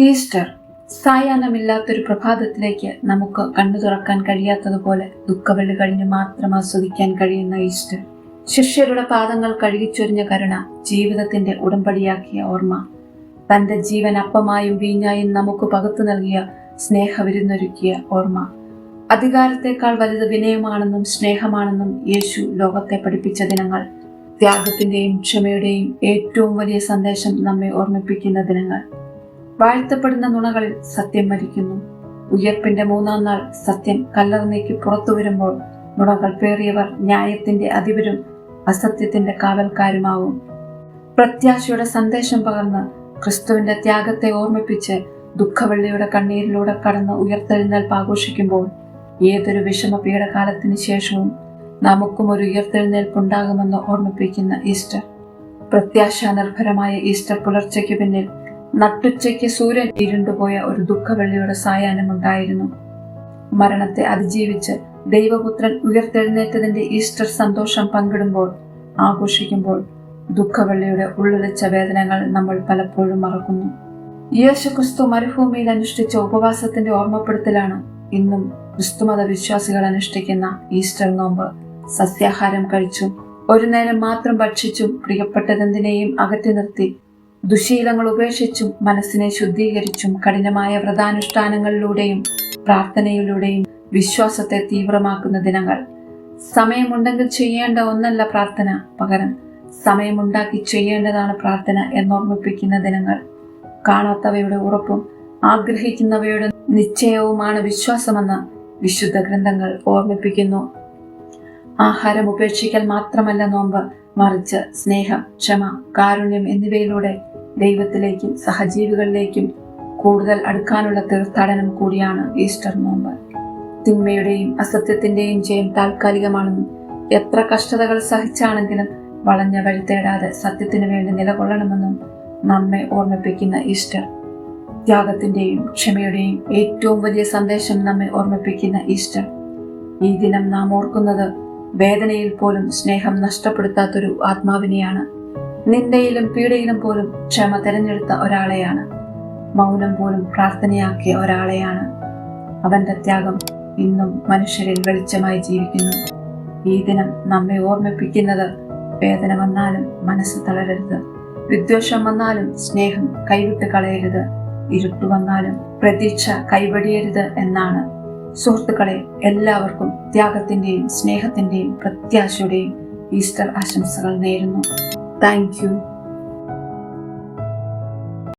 Easter സായാഹ്നമില്ലാത്തൊരു പ്രഭാതത്തിലേക്ക് നമുക്ക് കണ്ണു തുറക്കാൻ കഴിയാത്തതുപോലെ ദുഃഖവെള്ളി കഴിഞ്ഞ് മാത്രം ആസ്വദിക്കാൻ കഴിയുന്ന ഈസ്റ്റർ. ശിഷ്യരുടെ പാദങ്ങൾ കഴുകിച്ചൊരിഞ്ഞ കരുണ, ജീവിതത്തിന്റെ ഉടമ്പടിയാക്കിയ ഓർമ്മ, തന്റെ ജീവൻ അപ്പമായും വീഞ്ഞായും നമുക്ക് പകുത്തു നൽകിയ സ്നേഹവിരുന്നൊരുക്കിയ ഓർമ്മ. അധികാരത്തെക്കാൾ വലുത് വിനയമാണെന്നും സ്നേഹമാണെന്നും യേശു ലോകത്തെ പഠിപ്പിച്ച ദിനങ്ങൾ. ത്യാഗത്തിന്റെയും ക്ഷമയുടെയും ഏറ്റവും വലിയ സന്ദേശം നമ്മെ ഓർമ്മിപ്പിക്കുന്ന ദിനങ്ങൾ. വാഴ്ത്തപ്പെടുന്ന നുണകളിൽ സത്യം മരിക്കുന്നു. ഉയർപ്പിന്റെ 3-ാം നാൾ സത്യം കല്ലറനീക്കി പുറത്തു വരുമ്പോൾ നുണകൾ പേറിയവർ ന്യായത്തിന്റെ അധിപരും അസത്യത്തിന്റെ കാവൽക്കാരുമാവും. പ്രത്യാശയുടെ സന്ദേശം പകർന്ന് ക്രിസ്തുവിന്റെ ത്യാഗത്തെ ഓർമ്മിപ്പിച്ച് ദുഃഖവെള്ളിയുടെ കണ്ണീരിലൂടെ കടന്ന് ഉയർത്തെഴുന്നേൽപ്പ് ആഘോഷിക്കുമ്പോൾ ഏതൊരു വിഷമ പീഡകാലത്തിന് ശേഷവും നമുക്കും ഒരു ഉയർത്തെഴുന്നേൽപ്പുണ്ടാകുമെന്ന് ഓർമ്മിപ്പിക്കുന്ന ഈസ്റ്റർ. പ്രത്യാശാനിർഭരമായ ഈസ്റ്റർ പുലർച്ചയ്ക്ക് പിന്നിൽ നട്ടുച്ചയ്ക്ക് സൂര്യൻ ഇരുണ്ടുപോയ ഒരു ദുഃഖവെള്ളിയുടെ സായാഹ്നമുണ്ടായിരുന്നു. മരണത്തെ അതിജീവിച്ച് ദൈവപുത്രൻ ഉയർത്തെഴുന്നേറ്റതിന്റെ ഈസ്റ്റർ സന്തോഷം പങ്കിടുമ്പോൾ, ആഘോഷിക്കുമ്പോൾ ദുഃഖവെള്ളിയുടെ ഉള്ളിളിച്ച വേദനകൾ നമ്മൾ പലപ്പോഴും മറക്കുന്നു. യേശുക്രിസ്തു മരുഭൂമിയിൽ അനുഷ്ഠിച്ച ഉപവാസത്തിന്റെ ഓർമ്മപ്പെടുത്തലാണ് ഇന്നും ക്രിസ്തുമത വിശ്വാസികൾ അനുഷ്ഠിക്കുന്ന ഈസ്റ്റർ നോമ്പ്. സസ്യാഹാരം കഴിച്ചും ഒരു നേരം മാത്രം ഭക്ഷിച്ചും പ്രിയപ്പെട്ടതെന്തിനേയും അകറ്റി നിർത്തി ദുശീലങ്ങൾ ഉപേക്ഷിച്ചും മനസ്സിനെ ശുദ്ധീകരിച്ചും കഠിനമായ വ്രതാനുഷ്ഠാനങ്ങളിലൂടെയും പ്രാർത്ഥനയിലൂടെയും വിശ്വാസത്തെ തീവ്രമാക്കുന്ന ദിനങ്ങൾ. സമയമുണ്ടെങ്കിൽ ചെയ്യേണ്ട ഒന്നല്ല പ്രാർത്ഥന, പകരം സമയമുണ്ടാക്കി ചെയ്യേണ്ടതാണ് പ്രാർത്ഥന എന്നോർമ്മിപ്പിക്കുന്ന ദിനങ്ങൾ. കാണാത്തവയുടെ ഉറപ്പും ആഗ്രഹിക്കുന്നവയുടെ നിശ്ചയവുമാണ് വിശ്വാസമെന്ന് വിശുദ്ധ ഗ്രന്ഥങ്ങൾ ഓർമ്മിപ്പിക്കുന്നു. ആഹാരം ഉപേക്ഷിക്കൽ മാത്രമല്ല നോമ്പ്, മറിച്ച് സ്നേഹം, ക്ഷമ, കാരുണ്യം എന്നിവയിലൂടെ ദൈവത്തിലേക്കും സഹജീവികളിലേക്കും കൂടുതൽ അടുക്കാനുള്ള തീർത്ഥാടനം കൂടിയാണ് ഈസ്റ്റർ നോമ്പ്. തിന്മയുടെയും അസത്യത്തിന്റെയും ജയം താൽക്കാലികമാണെന്നും എത്ര കഷ്ടതകൾ സഹിച്ചാണെങ്കിലും വളഞ്ഞ വഴി തേടാതെ സത്യത്തിനു വേണ്ടി നിലകൊള്ളണമെന്നും നമ്മെ ഓർമ്മിപ്പിക്കുന്ന ഈസ്റ്റർ. ത്യാഗത്തിന്റെയും ക്ഷമയുടെയും ഏറ്റവും വലിയ സന്ദേശം നമ്മെ ഓർമ്മിപ്പിക്കുന്ന ഈസ്റ്റർ. ഈ ദിനം നാം ഓർക്കുന്നത് വേദനയിൽ പോലും സ്നേഹം നഷ്ടപ്പെടുത്താത്തൊരു ആത്മാവിനെയാണ്. നിന്ദയിലും പീഡയിലും പോലും ക്ഷമ തിരഞ്ഞെടുത്ത ഒരാളെയാണ്. മൗനം പോലും പ്രാർത്ഥനയാക്കിയ ഒരാളെയാണ്. അവന്റെ ത്യാഗം ഇന്നും മനുഷ്യരിൽ വെളിച്ചമായി ജീവിക്കുന്നു. ഈ ദിനം നമ്മെ ഓർമ്മിപ്പിക്കുന്നത് വേദന വന്നാലും മനസ്സ് തളരരുത്, വിദ്വേഷം വന്നാലും സ്നേഹം കൈവിട്ട് കളയരുത്, ഇരുട്ട് വന്നാലും പ്രതീക്ഷ കൈവടിയരുത് എന്നാണ്. സുഹൃത്തുക്കളെ, എല്ലാവർക്കും ത്യാഗത്തിന്റെയും സ്നേഹത്തിന്റെയും പ്രത്യാശയുടെയും ഈസ്റ്റർ ആശംസകൾ നേരുന്നു. Thank you.